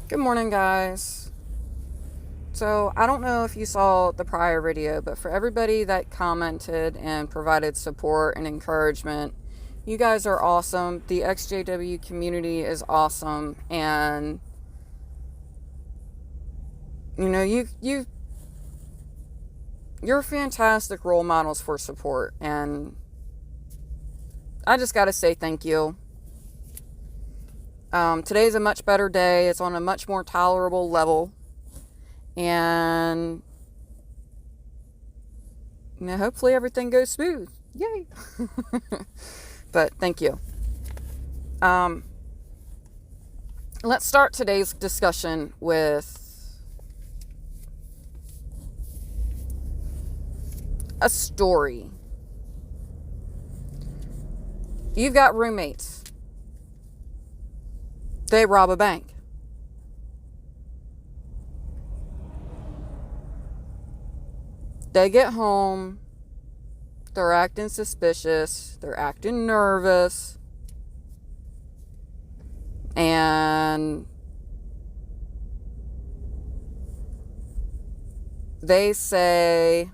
Good morning, guys. So, I don't know if you saw the prior video, but for everybody that commented and provided support and encouragement, you guys are awesome. The XJW community is awesome, and you're fantastic role models for support, and I just got to say thank you. Today's a much better day. It's on a much more tolerable level. And hopefully everything goes smooth. Yay! But thank you. Let's start today's discussion with a story. You've got roommates. They rob a bank. They get home. They're acting suspicious. They're acting nervous. And they say,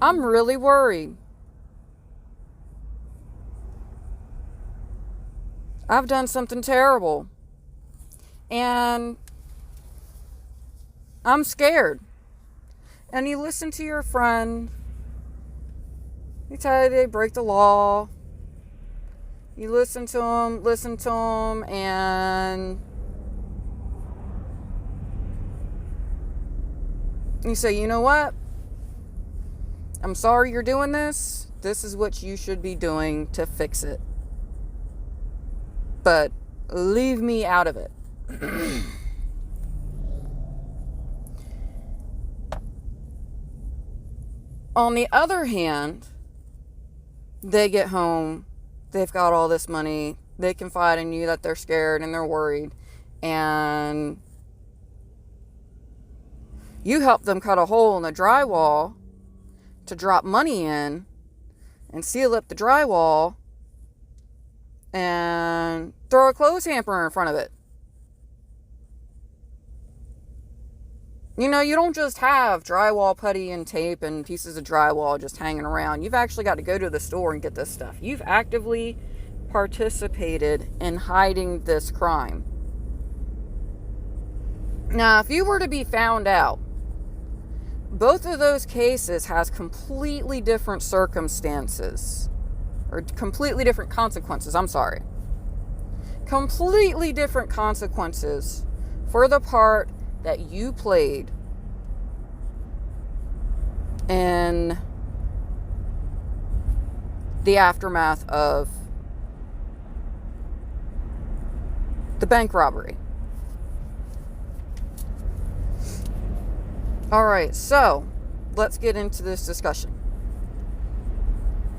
I'm really worried. I've done something terrible. And I'm scared. And you listen to your friend. You tell you they break the law. You listen to them, and you say, you know what? I'm sorry you're doing this. This is what you should be doing to fix it. But leave me out of it. On the other hand, they get home, they've got all this money, they confide in you that they're scared and they're worried, and you help them cut a hole in the drywall to drop money in and seal up the drywall and throw a clothes hamper in front of it. You don't just have drywall putty and tape and pieces of drywall just hanging around. You've actually got to go to the store and get this stuff. You've actively participated in hiding this crime. Now, if you were to be found out, both of those cases has completely different circumstances. Or completely different consequences, Completely different consequences for the part that you played in the aftermath of the bank robbery. All right, so let's get into this discussion.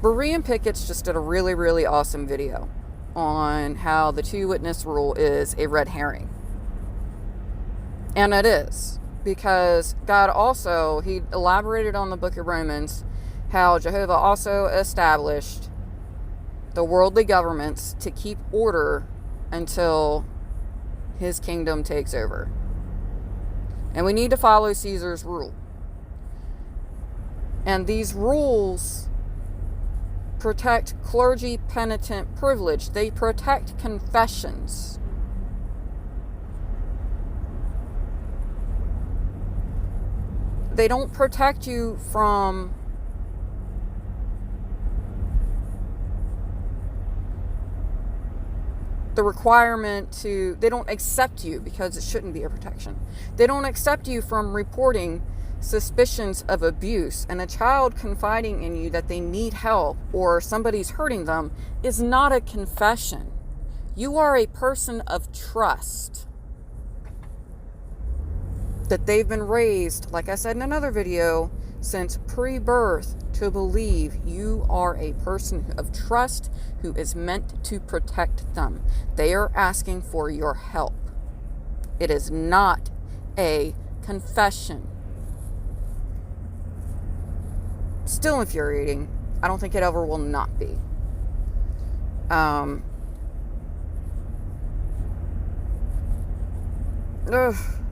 Borean Pickets just did a really, really awesome video on how the two-witness rule is a red herring. And it is, because God also, he elaborated on the book of Romans, how Jehovah also established the worldly governments to keep order until his kingdom takes over. And we need to follow Caesar's rule. And these rules protect clergy-penitent privilege. They protect confessions. They don't protect you from the requirement to, they don't accept you, because it shouldn't be a protection. They don't accept you from reporting suspicions of abuse, and a child confiding in you that they need help or somebody's hurting them is not a confession. You are a person of trust. That they've been raised, like I said in another video, since pre-birth to believe you are a person of trust who is meant to protect them. They are asking for your help. It is not a confession. Still infuriating. I don't think it ever will not be. Um,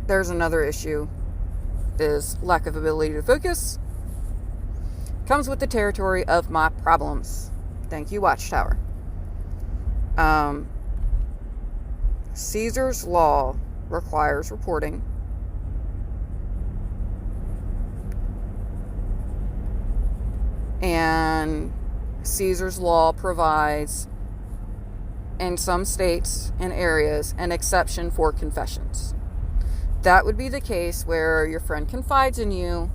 there's another issue, is lack of ability to focus. Comes with the territory of my problems. Thank you, Watchtower. Caesar's law requires reporting. And Caesar's law provides, in some states and areas, an exception for confessions. That would be the case where your friend confides in you,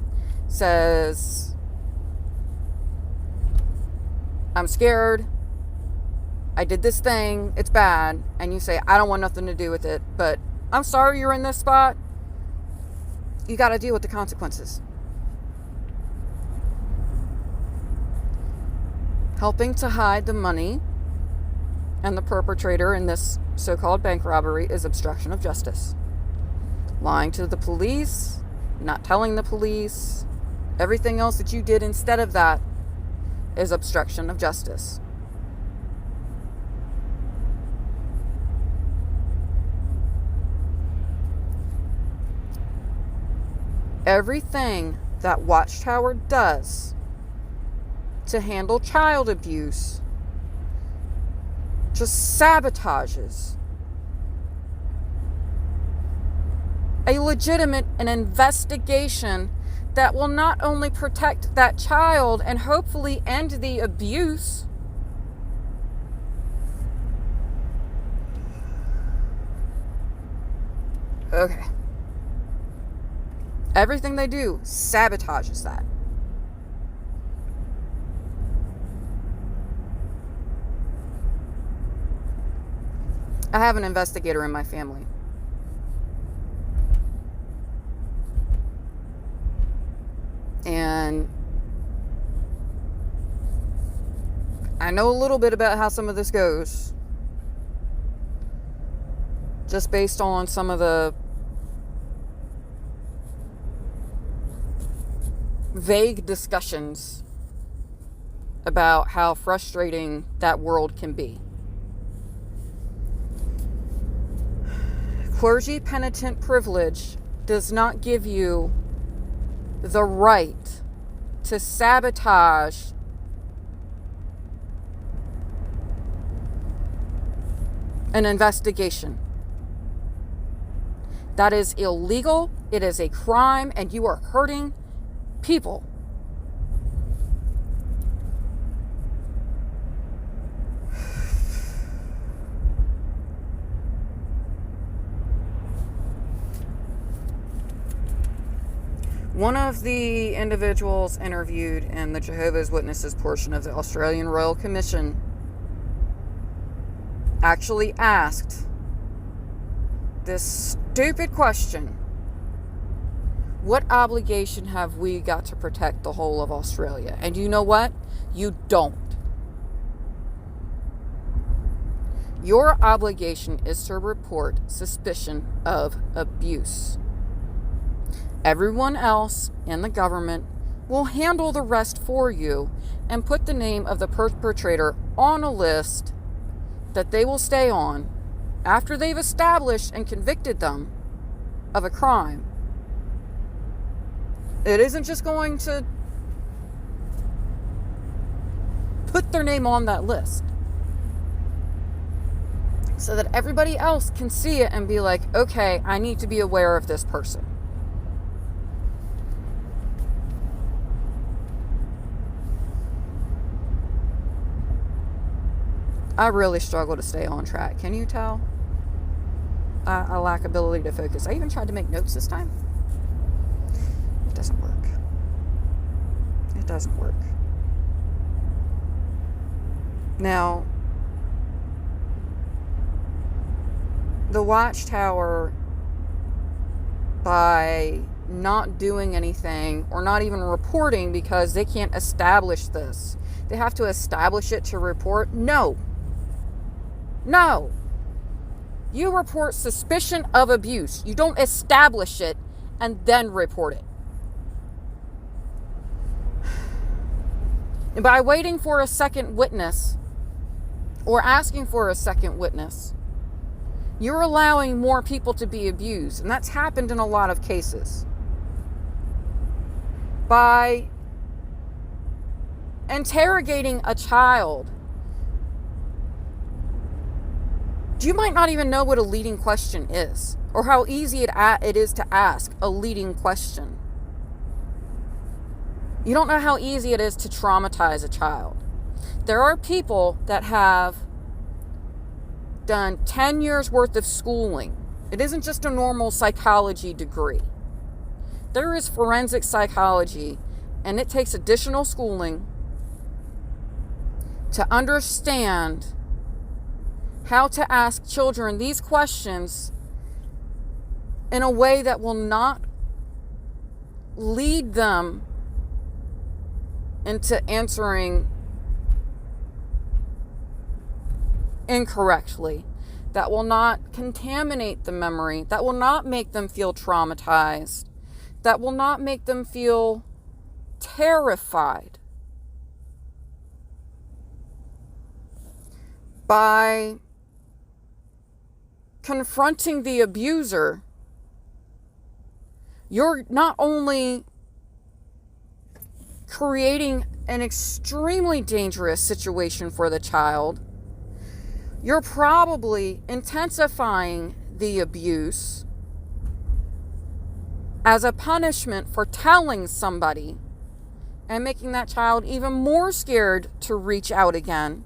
says, I'm scared, I did this thing, it's bad, and you say, I don't want nothing to do with it, but I'm sorry you're in this spot. You got to deal with the consequences. Helping to hide the money and the perpetrator in this so-called bank robbery is obstruction of justice. Lying to the police, not telling the police, everything else that you did instead of that is obstruction of justice. Everything that Watchtower does to handle child abuse just sabotages a legitimate investigation that will not only protect that child and hopefully end the abuse, okay, everything they do sabotages that. I have an investigator in my family. And I know a little bit about how some of this goes, just based on some of the vague discussions about how frustrating that world can be. Clergy-Penitent privilege does not give you the right to sabotage an investigation. That is illegal, it is a crime, and you are hurting people. One of the individuals interviewed in the Jehovah's Witnesses portion of the Australian Royal Commission actually asked this stupid question: what obligation have we got to protect the whole of Australia? And you know what? You don't. Your obligation is to report suspicion of abuse. Everyone else in the government will handle the rest for you and put the name of the perpetrator on a list that they will stay on after they've established and convicted them of a crime. It isn't just going to put their name on that list so that everybody else can see it and be like, okay, I need to be aware of this person. I really struggle to stay on track. Can you tell? I lack ability to focus. I even tried to make notes this time. It doesn't work. It doesn't work. Now, the Watchtower, by not doing anything or not even reporting because they can't establish this, they have to establish it to report. No. You report suspicion of abuse. You don't establish it and then report it. And by waiting for a second witness or asking for a second witness, you're allowing more people to be abused. And that's happened in a lot of cases. By interrogating a child, you might not even know what a leading question is, or how easy it is to ask a leading question. You don't know how easy it is to traumatize a child. There are people that have done 10 years worth of schooling. It isn't just a normal psychology degree. There is forensic psychology, and it takes additional schooling to understand how to ask children these questions in a way that will not lead them into answering incorrectly, that will not contaminate the memory, that will not make them feel traumatized, that will not make them feel terrified. By confronting the abuser, you're not only creating an extremely dangerous situation for the child, you're probably intensifying the abuse as a punishment for telling somebody and making that child even more scared to reach out again.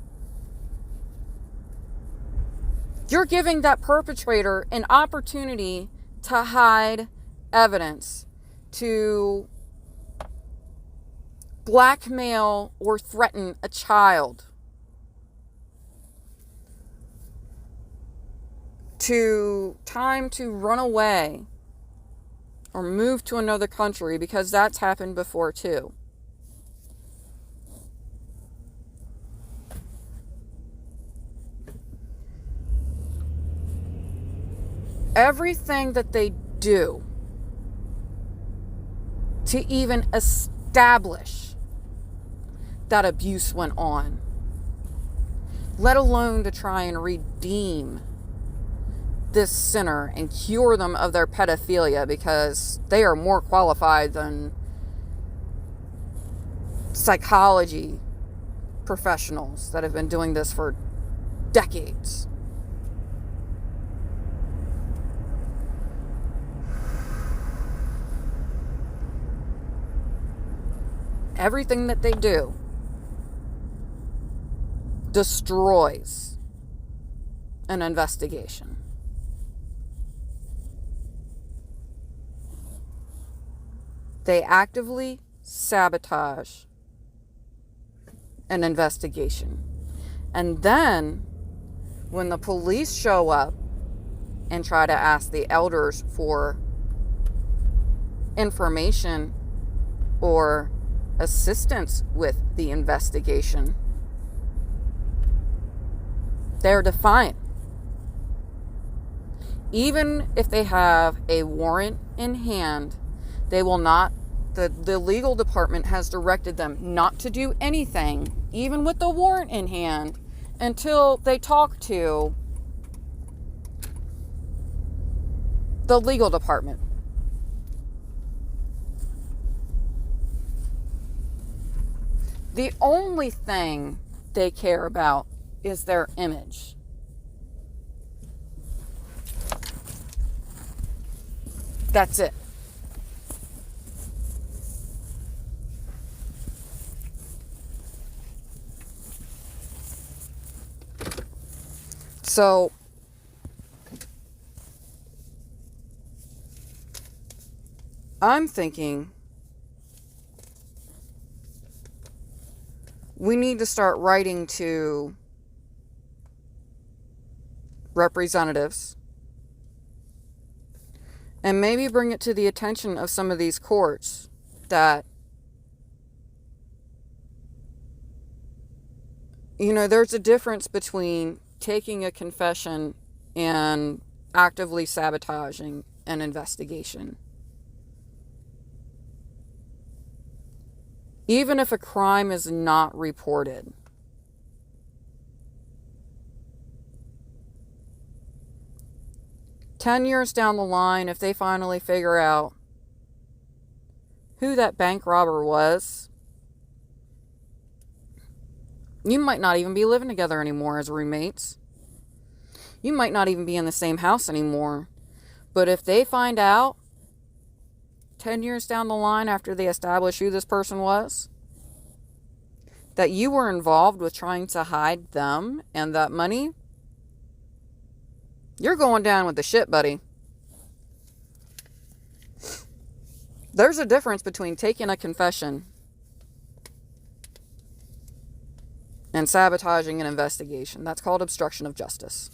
You're giving that perpetrator an opportunity to hide evidence, to blackmail or threaten a child, to time to run away or move to another country, because that's happened before too. Everything that they do to even establish that abuse went on, let alone to try and redeem this sinner and cure them of their pedophilia, because they are more qualified than psychology professionals that have been doing this for decades. Everything that they do destroys an investigation. They actively sabotage an investigation. And then, when the police show up and try to ask the elders for information or assistance with the investigation, they're defiant. Even if they have a warrant in hand, they will not, the legal department has directed them not to do anything, even with the warrant in hand, until they talk to the legal department. The only thing they care about is their image. That's it. So, I'm thinking we need to start writing to representatives and maybe bring it to the attention of some of these courts that, you know, there's a difference between taking a confession and actively sabotaging an investigation. Even if a crime is not reported, 10 years down the line, if they finally figure out who that bank robber was, you might not even be living together anymore as roommates. You might not even be in the same house anymore. But if they find out 10 years down the line after they establish who this person was, that you were involved with trying to hide them and that money, you're going down with the shit, buddy. There's a difference between taking a confession and sabotaging an investigation. That's called obstruction of justice.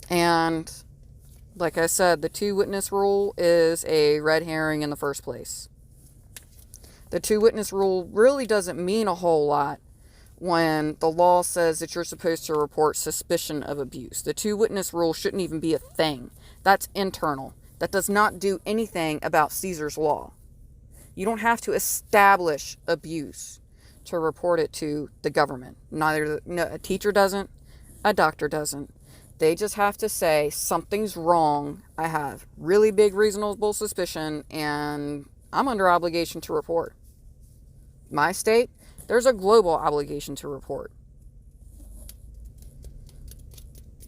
And like I said, the two-witness rule is a red herring in the first place. The two-witness rule really doesn't mean a whole lot when the law says that you're supposed to report suspicion of abuse. The two-witness rule shouldn't even be a thing. That's internal. That does not do anything about Caesar's law. You don't have to establish abuse to report it to the government. Neither a teacher doesn't, a doctor doesn't. They just have to say, something's wrong. I have really big reasonable suspicion, and I'm under obligation to report. My state, there's a global obligation to report.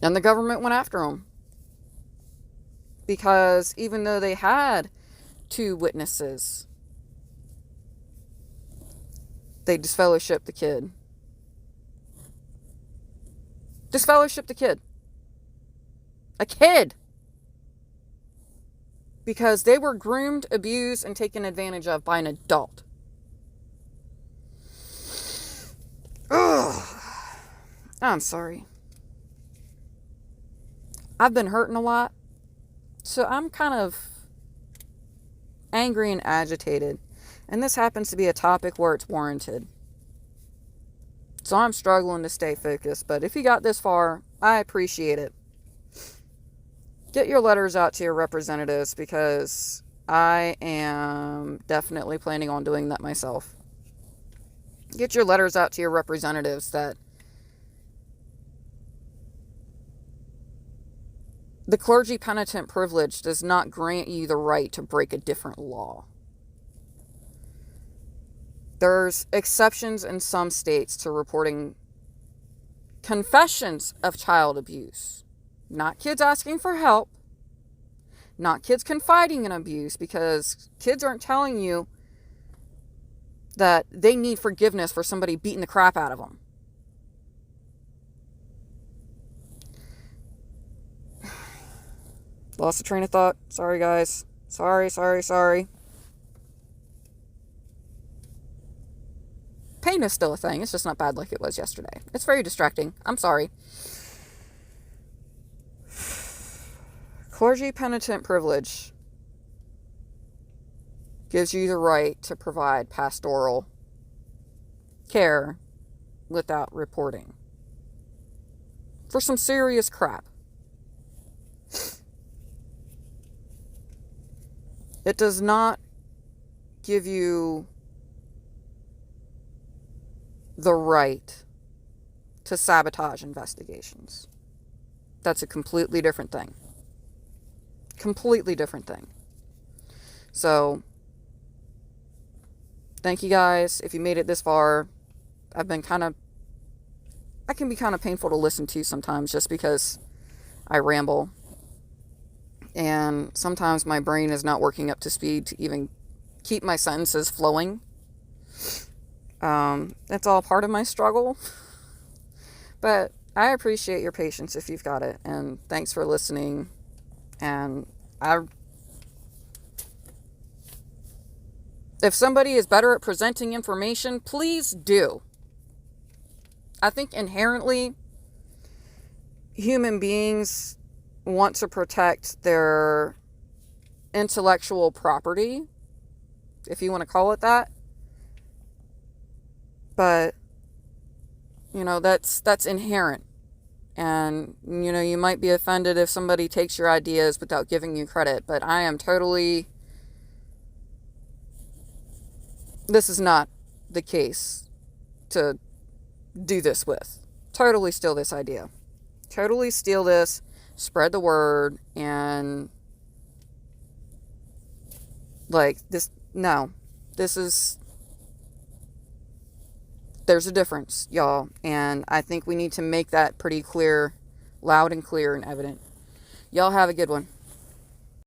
And the government went after them. Because even though they had two witnesses, they disfellowshipped the kid. Disfellowshipped the kid. A kid. Because they were groomed, abused, and taken advantage of by an adult. Ugh. I'm sorry. I've been hurting a lot. So I'm kind of angry and agitated. And this happens to be a topic where it's warranted. So I'm struggling to stay focused. But if you got this far, I appreciate it. Get your letters out to your representatives, because I am definitely planning on doing that myself. Get your letters out to your representatives that the clergy-penitent privilege does not grant you the right to break a different law. There's exceptions in some states to reporting confessions of child abuse. Not kids asking for help. Not kids confiding in abuse, because kids aren't telling you that they need forgiveness for somebody beating the crap out of them. Lost the train of thought. Sorry, guys. Sorry. Pain is still a thing. It's just not bad like it was yesterday. It's very distracting. I'm sorry. Clergy-penitent privilege gives you the right to provide pastoral care without reporting for some serious crap. It does not give you the right to sabotage investigations. That's a completely different thing. Completely different thing. So, thank you guys. If you made it this far, I can be kind of painful to listen to sometimes, just because I ramble. And sometimes my brain is not working up to speed to even keep my sentences flowing. It's all part of my struggle. But I appreciate your patience if you've got it. And thanks for listening. And if somebody is better at presenting information, please do. I think inherently human beings want to protect their intellectual property, if you want to call it that. But, that's inherent. And, you might be offended if somebody takes your ideas without giving you credit. But I am totally... This is not the case to do this with. Totally steal this idea. totally steal this, spread the word, and like this. No, this is, there's a difference, y'all, and I think we need to make that pretty clear, loud and clear and evident. Y'all have a good one.